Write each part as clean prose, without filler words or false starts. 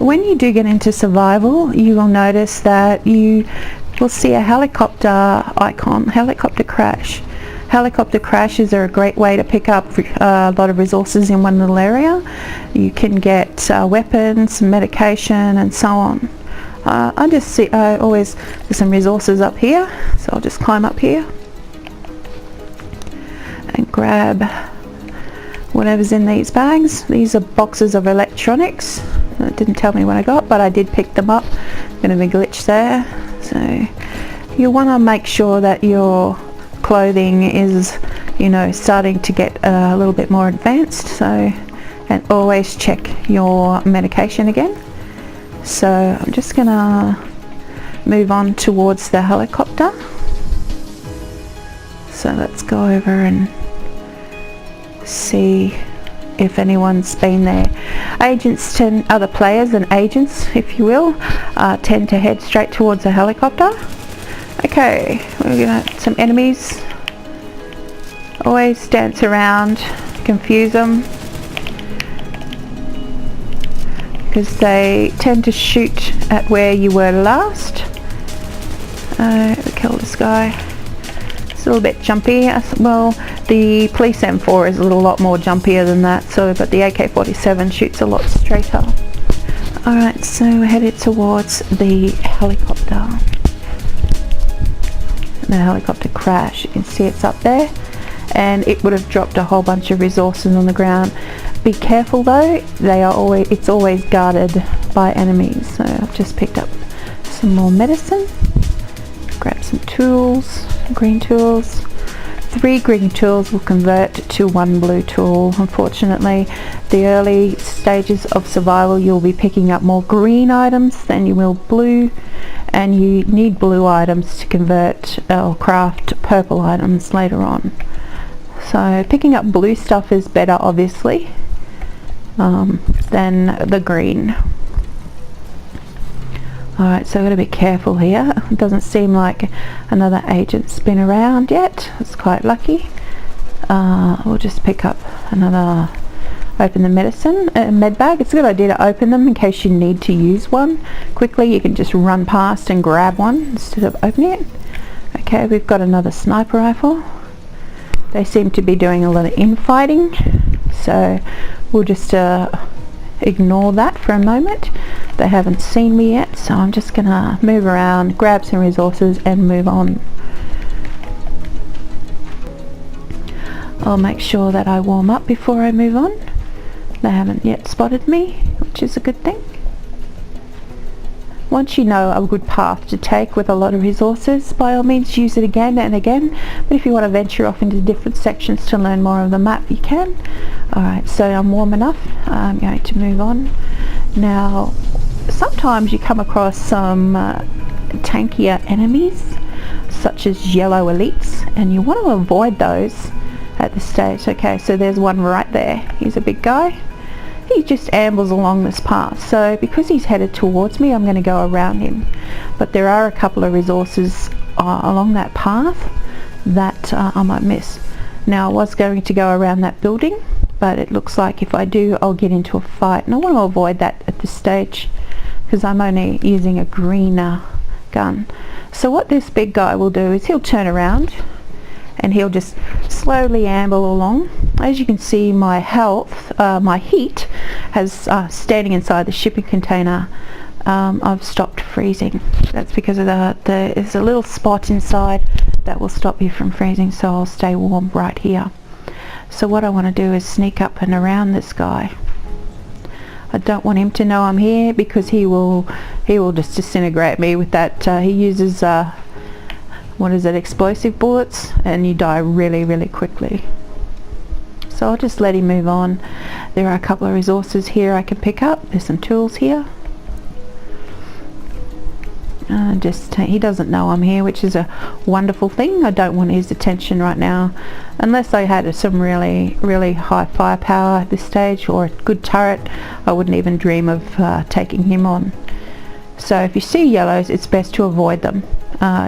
When you do get into survival, you will notice that you will see a helicopter icon, helicopter crash. Helicopter crashes are a great way to pick up a lot of resources in one little area. You can get weapons, medication, and so on. I always, there's some resources up here, so I'll just climb up here and grab whatever's in these bags. These are boxes of electronics. It didn't tell me what I got, but I did pick them up. Going to be a glitch there. So you want to make sure that your clothing is, you know, starting to get a little bit more advanced. So, and always check your medication again. So I'm just going to move on towards the helicopter. So let's go over and see if anyone's been there. Agents tend, other players and agents, if you will, tend to head straight towards the helicopter. Okay, we're gonna some enemies. Always dance around, confuse them, because they tend to shoot at where you were last. We killed this guy. It's a little bit jumpy. Well, the police M4 is a lot more jumpier than that, so, but the AK-47 shoots a lot straighter. Alright, so we're headed towards the helicopter. The helicopter crash, you can see it's up there, and it would have dropped a whole bunch of resources on the ground. Be careful though, it's always guarded by enemies. So I've just picked up some more medicine, grab some tools, green tools. 3 green tools will convert to 1 blue tool. Unfortunately, the early stages of survival you'll be picking up more green items than you will blue, and you need blue items to convert or craft purple items later on. So picking up blue stuff is better, obviously, than the green. Alright, so I've got to be careful here. It doesn't seem like another agent's been around yet. It's quite lucky. We'll just pick up another, open the medicine, med bag. It's a good idea to open them in case you need to use one quickly. You can just run past and grab one instead of opening it. Okay, we've got another sniper rifle. They seem to be doing a lot of infighting, so we'll just ignore that for a moment. They haven't seen me yet, so I'm just gonna move around, grab some resources and move on. I'll make sure that I warm up before I move on. They haven't yet spotted me, which is a good thing. Once you know a good path to take with a lot of resources, by all means use it again and again, but if you want to venture off into different sections to learn more of the map, you can. Alright, so I'm warm enough. I'm going to move on. Now, sometimes you come across some tankier enemies, such as yellow elites, and you want to avoid those at this stage. Okay, so there's one right there. He's a big guy. He just ambles along this path, so because he's headed towards me, I'm going to go around him. But there are a couple of resources along that path that I might miss. Now, I was going to go around that building, but it looks like if I do, I'll get into a fight, and I want to avoid that at this stage because I'm only using a green gun. So what this big guy will do is he'll turn around and he'll just slowly amble along. As you can see, my health, my heat has standing inside the shipping container, I've stopped freezing. That's because of there's a little spot inside that will stop you from freezing, so I'll stay warm right here. So what I want to do is sneak up and around this guy. I don't want him to know I'm here because he will just disintegrate me with that. He uses what is it, explosive bullets, and you die really, really quickly. So I'll just let him move on. There are a couple of resources here I can pick up. There's some tools here. He doesn't know I'm here, which is a wonderful thing. I don't want his attention right now, unless I had some really, really high firepower at this stage or a good turret. I wouldn't even dream of taking him on. So if you see yellows, it's best to avoid them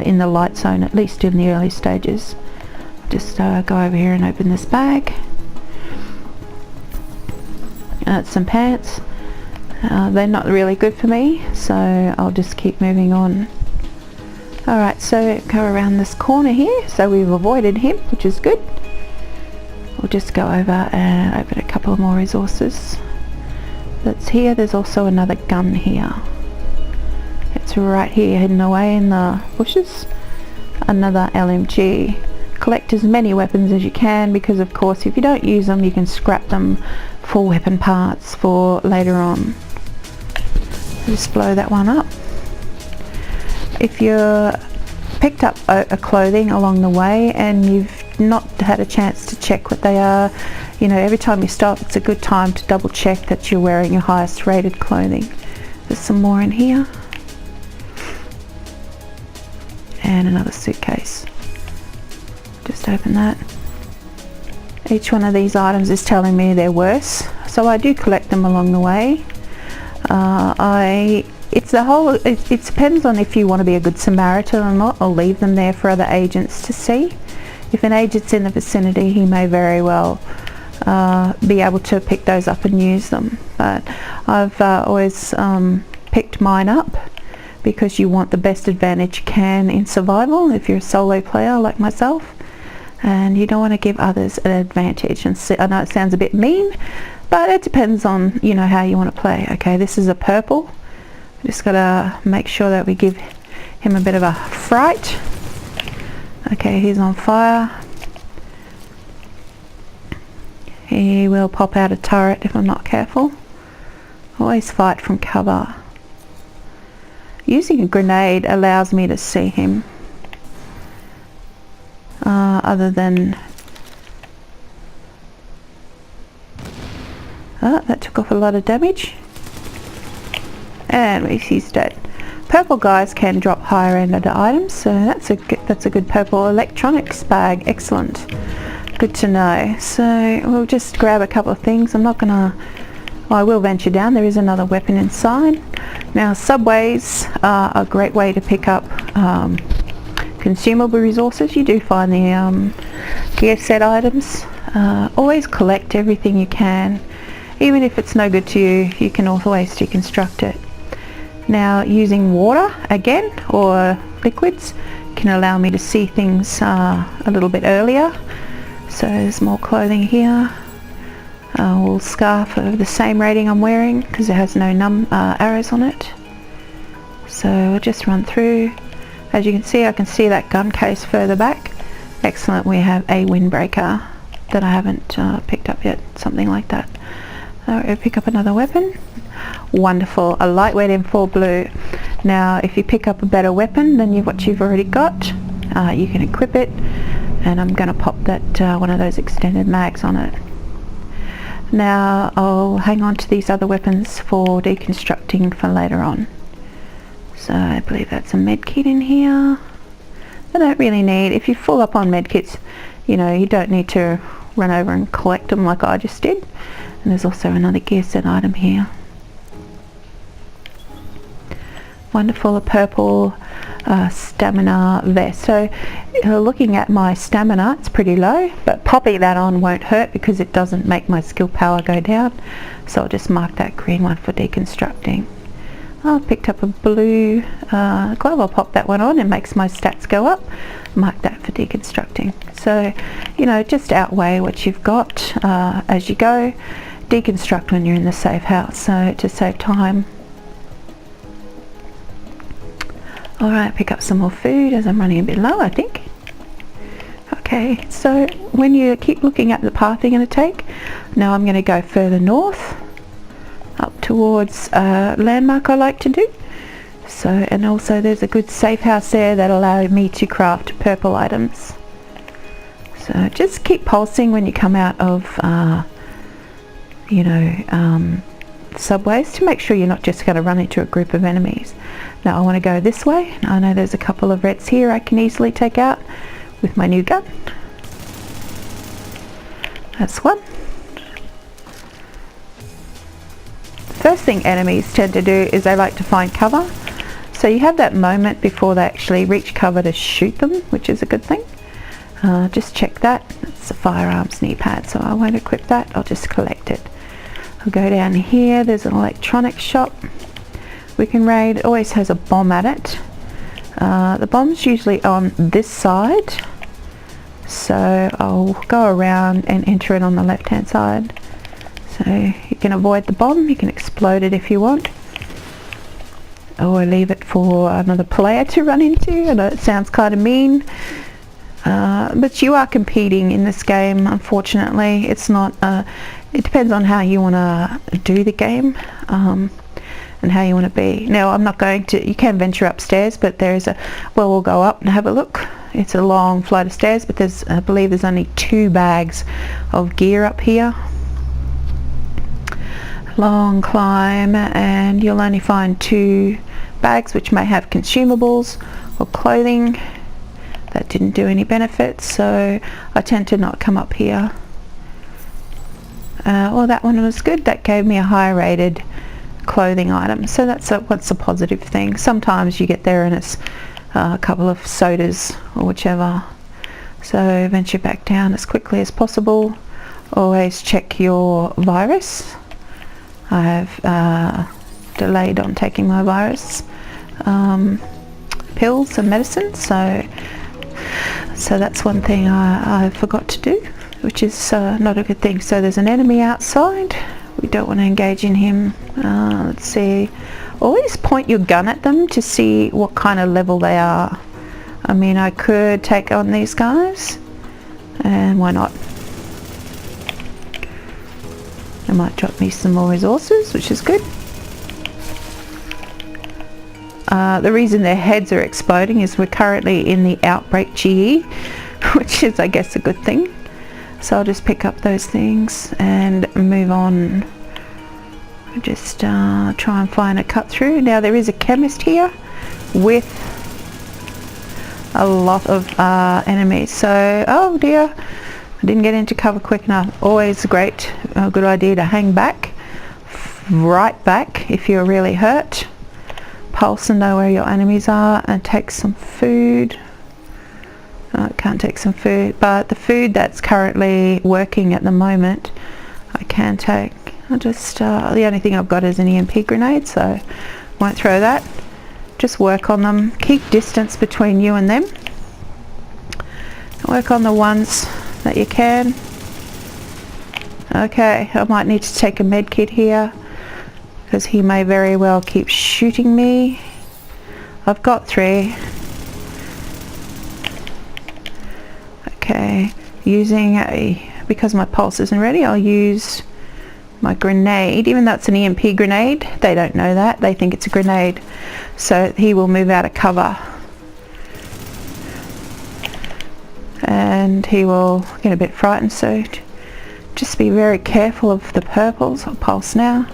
in the light zone, at least in the early stages. Just go over here and open this bag. Some pants. They're not really good for me, so I'll just keep moving on. Alright, so go around this corner here, so we've avoided him, which is good. We'll just go over and open a couple more resources. That's here. There's also another gun here. It's right here hidden away in the bushes. Another LMG. Collect as many weapons as you can, because of course if you don't use them you can scrap them for weapon parts for later on. Just blow that one up. If you picked up a clothing along the way and you've not had a chance to check what they are, you know, every time you stop it's a good time to double check that you're wearing your highest rated clothing. There's some more in here. And another suitcase. Just open that. Each one of these items is telling me they're worse, so I do collect them along the way. It depends on if you want to be a good Samaritan or not. I'll leave them there for other agents to see. If an agent's in the vicinity, he may very well be able to pick those up and use them. But I've always picked mine up, because you want the best advantage you can in survival if you're a solo player like myself, and you don't want to give others an advantage. And I know it sounds a bit mean, but it depends on, you know, how you want to play. Okay, this is a purple. Just gotta make sure that we give him a bit of a fright. Okay, he's on fire. He will pop out a turret if I'm not careful. Always fight from cover. Using a grenade allows me to see him. Other than... that took off a lot of damage. And he's dead. Purple guys can drop higher ended items, so that's a good purple electronics bag. Excellent. Good to know. So we'll just grab a couple of things. I'm not gonna... I will venture down. There is another weapon inside. Now subways are a great way to pick up consumable resources. You do find the gear set items. Always collect everything you can. Even if it's no good to you, you can always deconstruct it. Now using water again, or liquids, can allow me to see things a little bit earlier. So there's more clothing here. Wool scarf of the same rating I'm wearing, because it has no arrows on it. So we'll just run through. As you can see, I can see that gun case further back. Excellent. We have a windbreaker that I haven't picked up yet, something like that. We'll pick up another weapon. Wonderful, a lightweight M4 blue. Now if you pick up a better weapon than what you've already got, you can equip it, and I'm going to pop that one of those extended mags on it. Now I'll hang on to these other weapons for deconstructing for later on. So I believe that's a med kit in here. I don't really need, if you're full up on med kits, you know, you don't need to run over and collect them like I just did. And there's also another gear set item here. Wonderful, a purple stamina vest. So looking at my stamina, it's pretty low, but popping that on won't hurt because it doesn't make my skill power go down. So I'll just mark that green one for deconstructing. I picked up a blue glove. I'll pop that one on. It makes my stats go up. Mark that for deconstructing. So, you know, just outweigh what you've got as you go. Deconstruct when you're in the safe house, so to save time. Alright, pick up some more food as I'm running a bit low, I think. Okay, so when you keep looking at the path you're going to take, now I'm going to go further north, up towards a landmark I like to do. So, and also there's a good safe house there that allows me to craft purple items. So just keep pulsing when you come out of subways, to make sure you're not just going to run into a group of enemies. Now I want to go this way. I know there's a couple of reds here I can easily take out with my new gun. That's one. The first thing enemies tend to do is they like to find cover. So you have that moment before they actually reach cover to shoot them, which is a good thing. Just check that. It's a firearms knee pad, so I won't equip that. I'll just collect it. I'll go down here. There's an electronics shop we can raid. It always has a bomb at it. The bomb's usually on this side, so I'll go around and enter it on the left hand side. So you can avoid the bomb, you can explode it if you want, or leave it for another player to run into. I know it sounds kind of mean, but you are competing in this game, unfortunately. It's not, it depends on how you want to do the game, and how you want to be. Now I'm not going to, you can venture upstairs, but there is a, well, we'll go up and have a look. It's a long flight of stairs, but there's, I believe there's only 2 bags of gear up here. Long climb, and you'll only find 2 bags which may have consumables or clothing. That didn't do any benefits, so I tend to not come up here. Well, that one was good. That gave me a higher rated clothing item, so that's what's a positive thing. Sometimes you get there and it's a couple of sodas or whichever, so venture back down as quickly as possible. Always check your virus. I have delayed on taking my virus pills and medicine, so that's one thing I forgot to do, which is not a good thing. So there's an enemy outside. We don't want to engage in him. Let's see. Always point your gun at them to see what kind of level they are. I mean, I could take on these guys, and why not? It might drop me some more resources, which is good. The reason their heads are exploding is we're currently in the outbreak GE, which is, I guess, a good thing. So I'll just pick up those things and move on. Just try and find a cut through. Now there is a chemist here with a lot of enemies. So, oh dear, I didn't get into cover quick enough. Always a good idea to hang back, right back if you're really hurt. Pulse and know where your enemies are, and take some food. I can't take some food, but the food that's currently working at the moment I can take. I'll just, the only thing I've got is an EMP grenade, so won't throw that. Just work on them. Keep distance between you and them. Work on the ones that you can. Okay, I might need to take a med kit here, because he may very well keep shooting me. I've got 3. Okay, because my pulse isn't ready, I'll use my grenade. Even though it's an EMP grenade, they don't know that. They think it's a grenade. So he will move out of cover. And he will get a bit frightened, so just be very careful of the purples. I'll pulse now.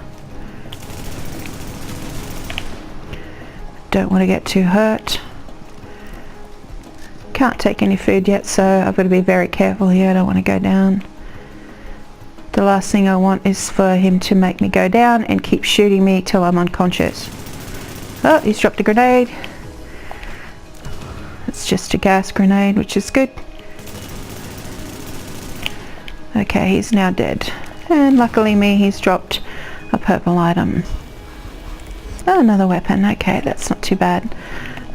Don't want to get too hurt. Can't take any food yet, so I've got to be very careful here. I don't want to go down. The last thing I want is for him to make me go down and keep shooting me till I'm unconscious. Oh, he's dropped a grenade. It's just a gas grenade, which is good. Okay, he's now dead. And luckily me, he's dropped a purple item. Oh, another weapon. Okay, that's not too bad.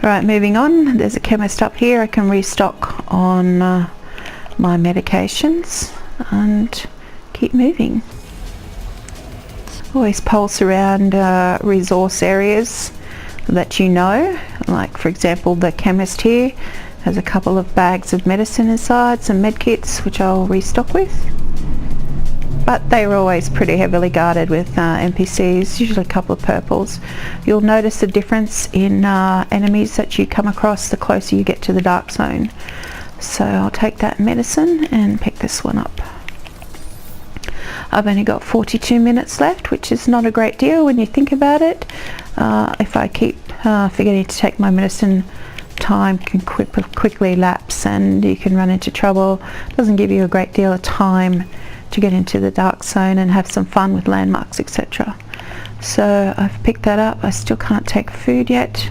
Right, moving on. There's a chemist up here. I can restock on my medications and keep moving. Always pulse around resource areas that you know. Like, for example, the chemist here has a couple of bags of medicine inside, some med kits, which I'll restock with. But they were always pretty heavily guarded with NPCs, usually a couple of purples. You'll notice a difference in enemies that you come across the closer you get to the dark zone. So I'll take that medicine and pick this one up. I've only got 42 minutes left, which is not a great deal when you think about it. If I keep forgetting to take my medicine, time can quickly lapse and you can run into trouble. It doesn't give you a great deal of time to get into the dark zone and have some fun with landmarks, etc. So I've picked that up. I still can't take food yet.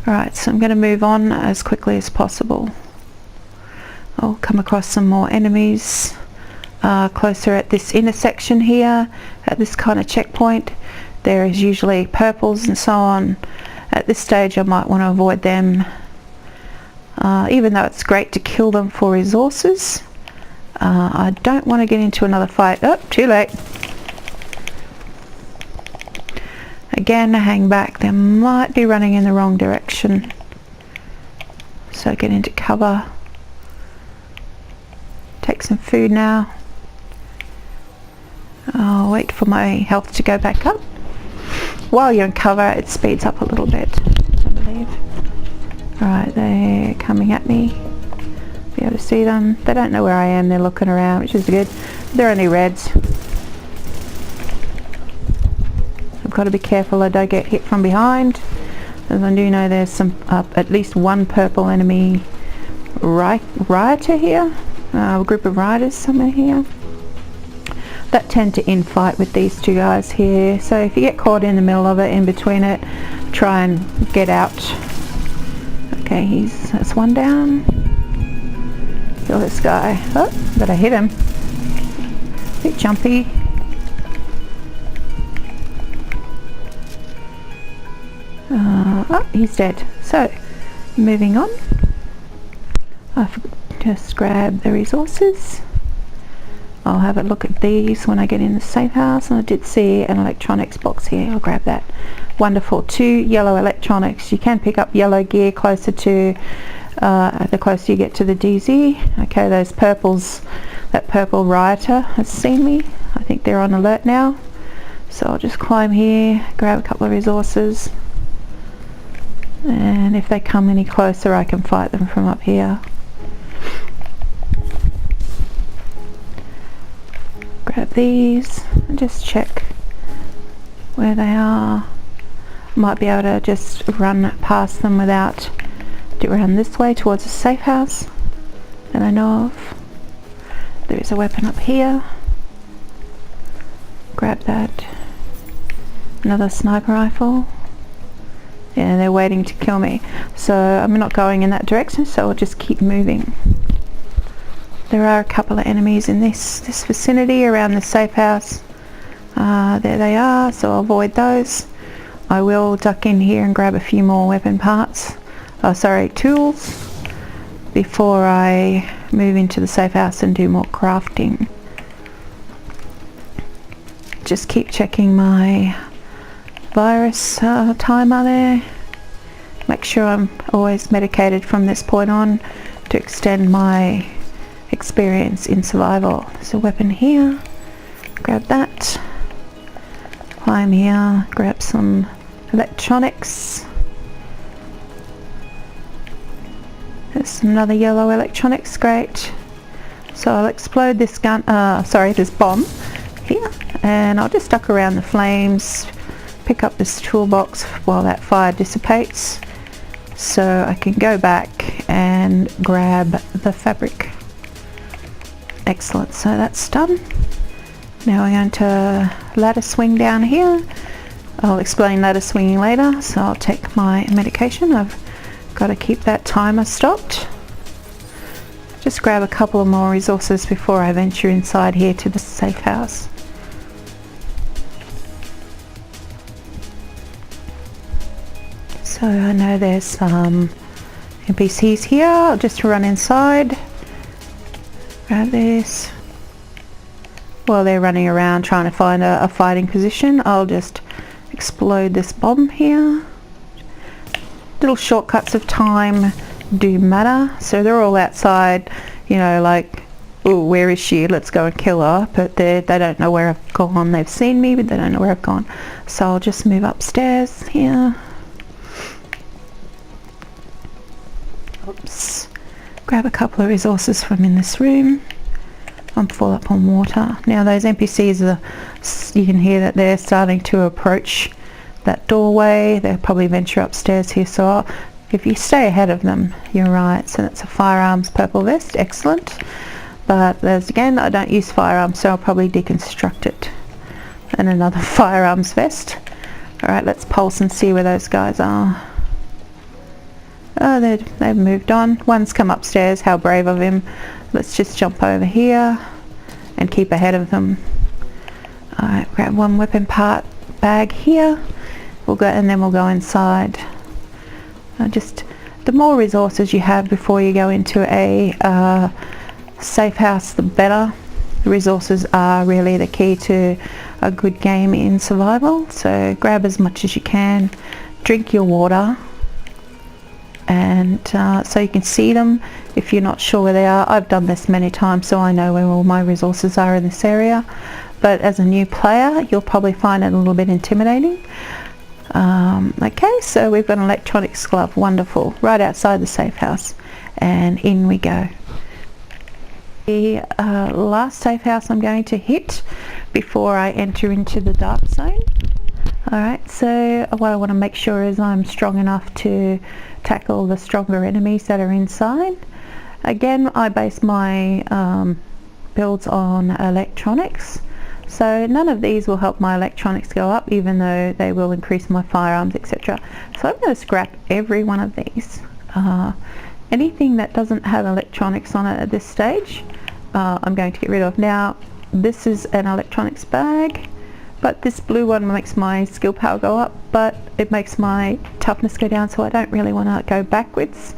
Alright, so I'm going to move on as quickly as possible. I'll come across some more enemies. closer at this intersection here, at this kind of checkpoint. There is usually purples and so on. At this stage I might want to avoid them, even though it's great to kill them for resources. I don't want to get into another fight. Oh, too late. Again, hang back. They might be running in the wrong direction. So get into cover. Take some food now. I'll wait for my health to go back up. While you're in cover, it speeds up a little bit, I believe. Alright, they're coming at me. Be able to see them. They don't know where I am. They're looking around, which is good. They're only reds. I've got to be careful I don't get hit from behind, as I do know there's some at least one purple enemy rioter here. A group of rioters somewhere here that tend to infight with these two guys here, so if you get caught in the middle of it, in between it, try and get out. Okay, that's one down. Kill this guy. Oh, but I hit him. Bit jumpy. Oh, he's dead. So, moving on. I just grab the resources. I'll have a look at these when I get in the safe house, and I did see an electronics box here. I'll grab that. Wonderful. 2 yellow electronics. You can pick up yellow gear closer to the closer you get to the DZ. Okay, those purples, that purple rioter has seen me. I think they're on alert now. So I'll just climb here, grab a couple of resources, and if they come any closer I can fight them from up here. Grab these and just check where they are. Might be able to just run past them without around this way towards a safe house that I know of. There is a weapon up here. Grab that. Another sniper rifle. Yeah, they're waiting to kill me, so I'm not going in that direction, so I'll just keep moving. There are a couple of enemies in this vicinity around the safe house. There they are, so I'll avoid those. I will duck in here and grab a few more weapon parts, tools, before I move into the safe house and do more crafting. Just keep checking my virus timer there. Make sure I'm always medicated from this point on to extend my experience in survival. There's a weapon here. Grab that. Climb here. Grab some electronics. There's another yellow electronics. Great. So I'll explode this this bomb here, and I'll just duck around the flames, pick up this toolbox while that fire dissipates, so I can go back and grab the fabric. Excellent, so that's done. Now we're going to ladder swing down here. I'll explain ladder swinging later, so I'll take my medication. I've got to keep that timer stopped. Just grab a couple of more resources before I venture inside here to the safe house. So I know there's some NPCs here. I'll just run inside. Grab this. While they're running around trying to find a fighting position, I'll just explode this bomb here. Little shortcuts of time do matter. So they're all outside, you know, like, oh, where is she? Let's go and kill her. But they don't know where I've gone. They've seen me, but they don't know where I've gone. So I'll just move upstairs here. Oops. Grab a couple of resources from in this room. I'm full up on water. Now those NPCs you can hear that they're starting to approach that doorway. They'll probably venture upstairs here, so if you stay ahead of them, you're right. So that's a firearms purple vest. Excellent. But there's, again, I don't use firearms, so I'll probably deconstruct it. And another firearms vest. Alright, let's pulse and see where those guys are. Oh, they've moved on. One's come upstairs. How brave of him. Let's just jump over here and keep ahead of them. Alright, grab one weapon part bag here. We'll go, and then we'll go inside. Just the more resources you have before you go into a safe house, the better. The resources are really the key to a good game in survival, so grab as much as you can. Drink your water, and so you can see them if you're not sure where they are. I've done this many times, so I know where all my resources are in this area, but as a new player you'll probably find it a little bit intimidating. Okay, so we've got an electronics glove, wonderful, right outside the safe house, and in we go. The last safe house I'm going to hit before I enter into the dark zone. Alright, so what I want to make sure is I'm strong enough to tackle the stronger enemies that are inside. Again, I base my builds on electronics, so none of these will help my electronics go up, even though they will increase my firearms, etc. So I'm going to scrap every one of these. Anything that doesn't have electronics on it at this stage, I'm going to get rid of. Now, this is an electronics bag, but this blue one makes my skill power go up, but it makes my toughness go down, so I don't really want to go backwards.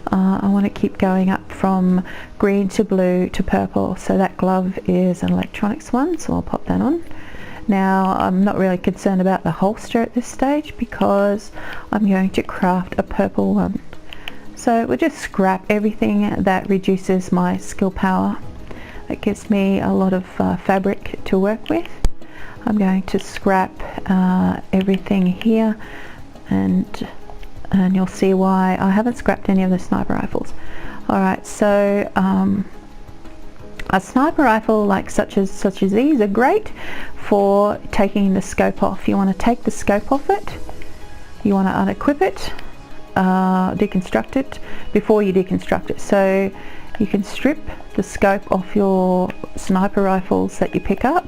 I want to keep going up from green to blue to purple, so that glove is an electronics one, so I'll pop that on. Now, I'm not really concerned about the holster at this stage because I'm going to craft a purple one. So we'll just scrap everything that reduces my skill power. That gives me a lot of fabric to work with. I'm going to scrap everything here, and you'll see why I haven't scrapped any of the sniper rifles. Alright, so a sniper rifle like such as these are great for taking the scope off. You want to take the scope off it, you want to unequip it, deconstruct it before you deconstruct it. So you can strip the scope off your sniper rifles that you pick up,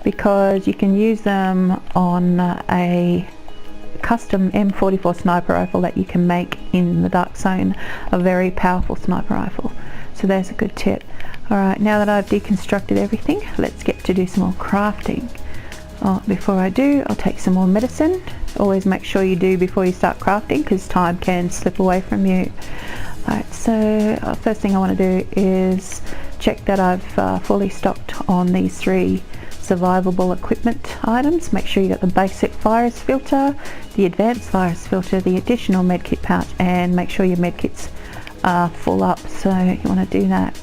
because you can use them on a custom M44 sniper rifle that you can make in the dark zone, a very powerful sniper rifle. So there's a good tip. Alright, now that I've deconstructed everything, let's get to do some more crafting. Before I do, I'll take some more medicine. Always make sure you do before you start crafting, because time can slip away from you. Alright, so first thing I want to do is check that I've fully stocked on these 3 survivable equipment items. Make sure you got the basic virus filter, the advanced virus filter, the additional medkit pouch, and make sure your medkits are full up, so you want to do that.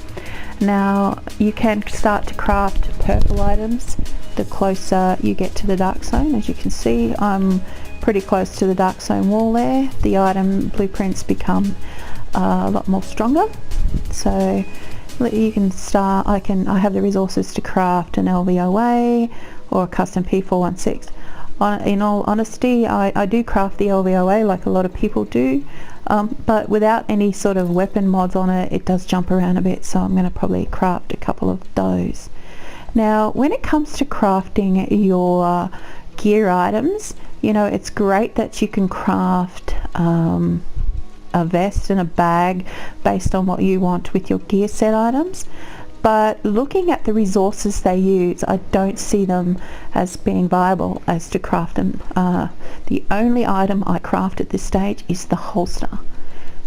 Now you can start to craft purple items the closer you get to the dark zone. As you can see, I'm pretty close to the dark zone wall there. The item blueprints become a lot more stronger, so you can start. I have the resources to craft an LVOA or a custom P416. In all honesty, I do craft the LVOA like a lot of people do, but without any sort of weapon mods on it, it does jump around a bit, so I'm going to probably craft a couple of those. Now, when it comes to crafting your gear items, you know, it's great that you can craft a vest and a bag based on what you want with your gear set items, but looking at the resources they use, I don't see them as being viable as to craft them. The only item I craft at this stage is the holster.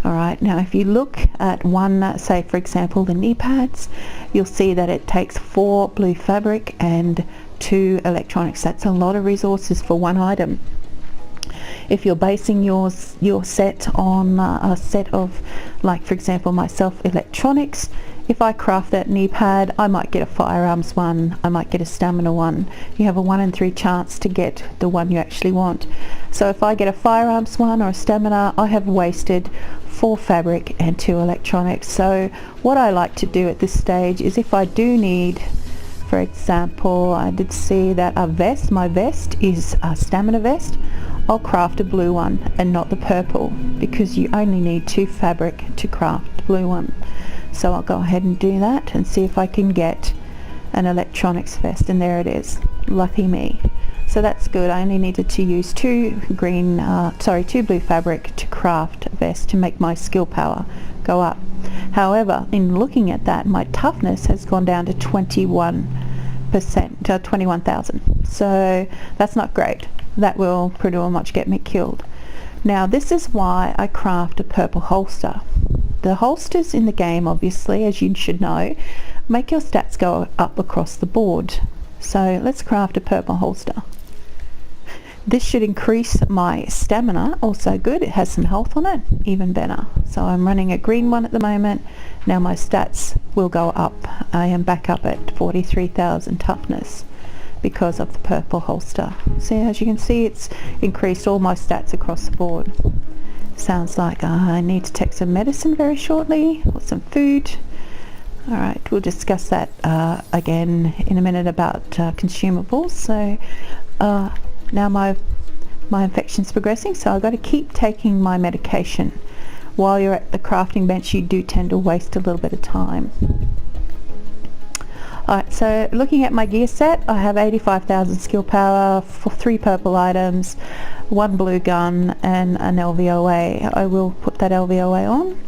Alright, now if you look at one, say for example the knee pads, you'll see that it takes 4 blue fabric and 2 electronics. That's a lot of resources for one item. If you're basing your set on a set of, like for example myself, electronics, if I craft that knee pad, I might get a firearms one, I might get a stamina one. You have a 1 in 3 chance to get the one you actually want. So if I get a firearms one or a stamina, I have wasted 4 fabric and 2 electronics. So what I like to do at this stage is, if I do need, for example, I did see that a vest, my vest is a stamina vest, I'll craft a blue one and not the purple, because you only need 2 fabric to craft the blue one. So I'll go ahead and do that and see if I can get an electronics vest, and there it is. Lucky me. So that's good. I only needed to use two blue fabric to craft a vest to make my skill power go up. However, in looking at that, my toughness has gone down to 21%, 21,000. So that's not great. That will pretty much get me killed. Now this is why I craft a purple holster. The holsters in the game, obviously, as you should know, make your stats go up across the board. So let's craft a purple holster. This should increase my stamina, also good. It has some health on it, even better. So I'm running a green one at the moment. Now my stats will go up. I am back up at 43,000 toughness because of the purple holster. See, as you can see, it's increased all my stats across the board. Sounds like I need to take some medicine very shortly, or some food. Alright, we'll discuss that again in a minute about consumables. So now my infection's progressing, so I've got to keep taking my medication. While you're at the crafting bench, you do tend to waste a little bit of time. Alright, so looking at my gear set, I have 85,000 skill power for 3 purple items, 1 blue gun and an LVOA. I will put that LVOA on,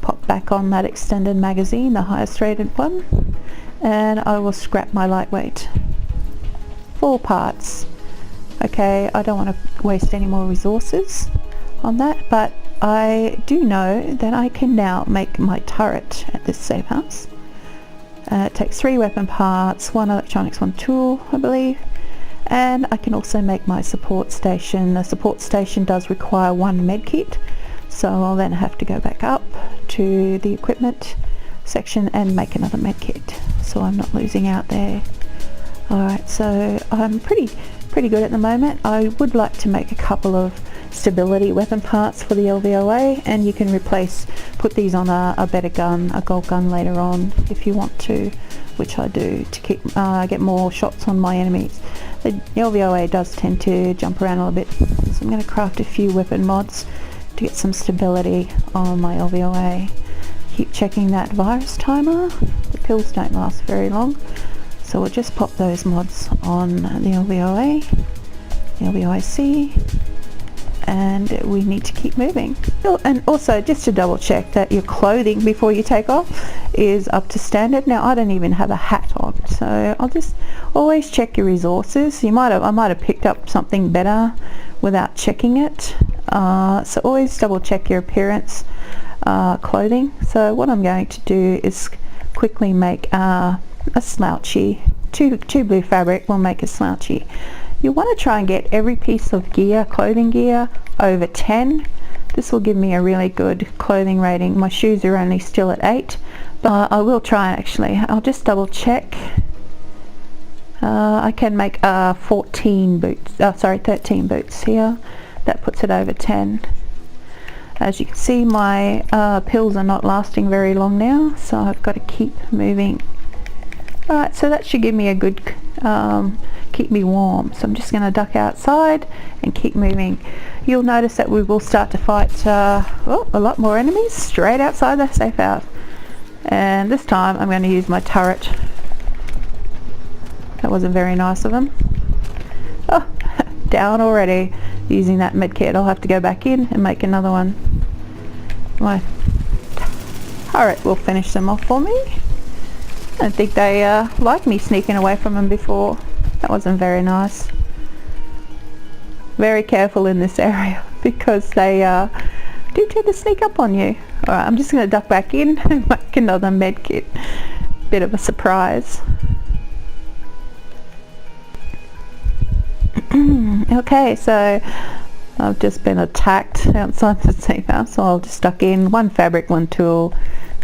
pop back on that extended magazine, the highest rated one, and I will scrap my lightweight. 4 parts. Okay, I don't want to waste any more resources on that, but I do know that I can now make my turret at this safe house. It takes 3 weapon parts, 1 electronics, 1 tool, I believe, and I can also make my support station. The support station does require 1 medkit, so I'll then have to go back up to the equipment section and make another medkit, so I'm not losing out there. Alright, so I'm pretty good at the moment. I would like to make a couple of stability weapon parts for the LVOA, and you can put these on a better gun, a gold gun later on if you want to, which I do, to keep get more shots on my enemies. The LVOA does tend to jump around a little bit, so I'm going to craft a few weapon mods to get some stability on my LVOA. Keep checking that virus timer. The pills don't last very long, so we'll just pop those mods on the LVOA, the LVOIC, and we need to keep moving. And also, just to double check that your clothing before you take off is up to standard. Now I don't even have a hat on, so I'll just always check your resources. I might have picked up something better without checking it, so always double check your appearance, clothing. So what I'm going to do is quickly make a slouchy, two blue fabric will make a slouchy. You want to try and get every piece of gear, clothing gear, over 10. This will give me a really good clothing rating. My shoes are only still at 8, but I will try actually. I'll just double check. I can make 13 boots here. That puts it over 10. As you can see, my pills are not lasting very long now, so I've got to keep moving. Alright, so that should give me a good, keep me warm. So I'm just going to duck outside and keep moving. You'll notice that we will start to fight a lot more enemies straight outside the safe house. And this time I'm going to use my turret. That wasn't very nice of them. Oh, down already. Using that medkit, I'll have to go back in and make another one. My turret will finish them off for me. I don't think they like me sneaking away from them before. That wasn't very nice. Very careful in this area because they do tend to sneak up on you. Alright, I'm just going to duck back in and make another medkit. Bit of a surprise. Okay, so I've just been attacked outside the safe house, so I'll just duck in. 1 fabric, 1 tool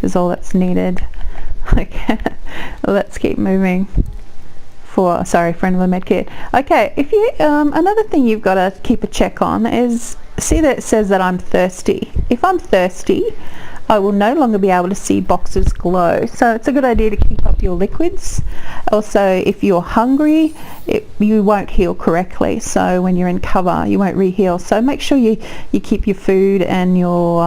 is all that's needed. Okay, let's keep moving. Sorry, friend of the medkit. Okay, if you another thing you've got to keep a check on is, see that it says that I'm thirsty. If I'm thirsty, I will no longer be able to see boxes glow, so it's a good idea to keep up your liquids. Also, if you're hungry, you won't heal correctly, so when you're in cover you won't re-heal, so make sure you keep your food and your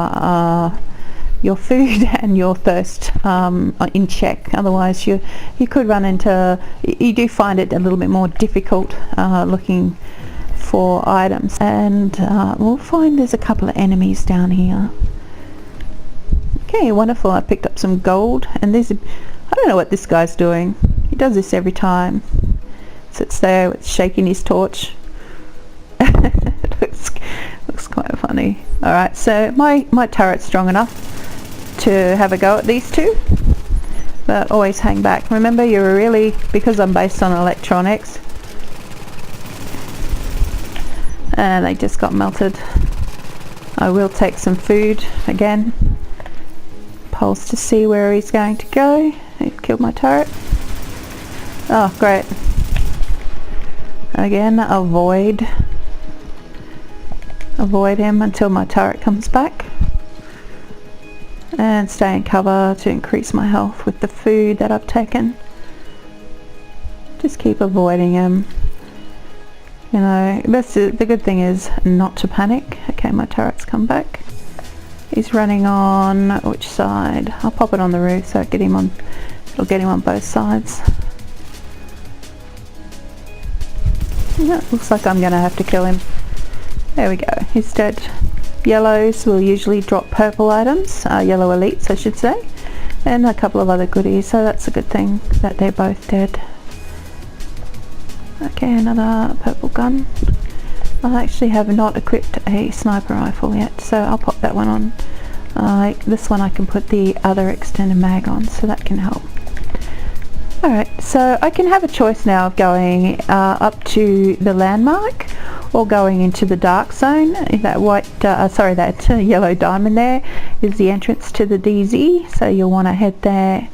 your food and your thirst in check. Otherwise you could run into, you do find it a little bit more difficult looking for items. And we'll find there's a couple of enemies down here. Okay, wonderful. I picked up some gold, and there's I don't know what this guy's doing. He does this every time. Sits there with shaking his torch. looks quite funny. Alright, so my turret's strong enough to have a go at these two, but always hang back. Remember, you're really, because I'm based on electronics, and they just got melted. I will take some food again. Pulse to see where he's going to go. He killed my turret. Oh, great. Again, avoid him until my turret comes back. And stay in cover to increase my health with the food that I've taken. Just keep avoiding him. You know, the good thing is not to panic. Okay, my turret's come back. He's running on which side? I'll pop it on the roof so it'll get him on both sides. Yeah, looks like I'm gonna have to kill him. There we go, he's dead. Yellows will usually drop purple items, yellow elites I should say, and a couple of other goodies, so that's a good thing that they're both dead. Okay, another purple gun. I actually have not equipped a sniper rifle yet, so I'll pop that one on. This one I can put the other extended mag on, so that can help. Alright, so I can have a choice now of going up to the landmark or going into the dark zone. That yellow diamond there is the entrance to the DZ, so you'll want to head there.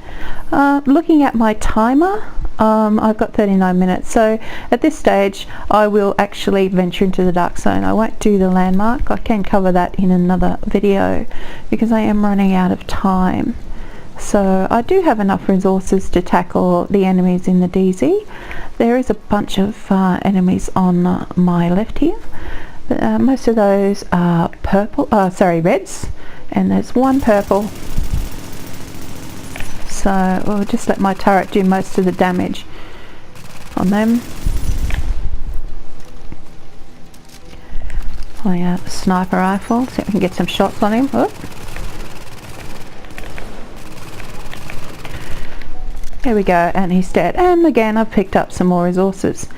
Looking at my timer, I've got 39 minutes, so at this stage I will actually venture into the dark zone. I won't do the landmark. I can cover that in another video because I am running out of time. So I do have enough resources to tackle the enemies in the DZ. There is a bunch of enemies on my left here. Most of those are reds, and there's one purple. So we'll just let my turret do most of the damage on them. Pulling out a sniper rifle, see if we can get some shots on him. Oh. There we go, and he's dead. And again, I've picked up some more resources.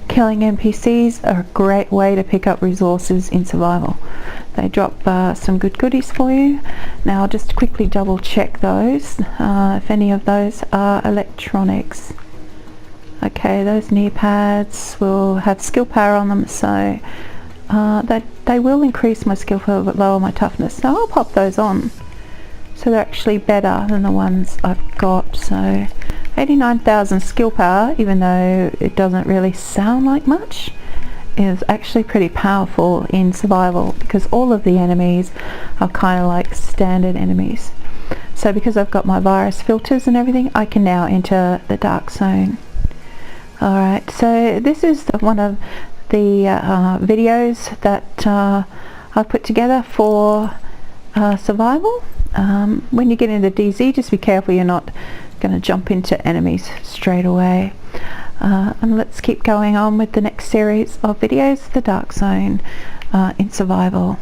Killing NPCs are a great way to pick up resources in survival. They drop some good goodies for you. Now I'll just quickly double check those, if any of those are electronics. Okay, those knee pads will have skill power on them, so they will increase my skill power but lower my toughness. So I'll pop those on. So they're actually better than the ones I've got. So 89,000 skill power, even though it doesn't really sound like much, is actually pretty powerful in survival because all of the enemies are kind of like standard enemies. So because I've got my virus filters and everything, I can now enter the dark zone. Alright, so this is one of the videos that I put together for survival. When you get into DZ, just be careful you're not going to jump into enemies straight away. And let's keep going on with the next series of videos, the dark zone in survival.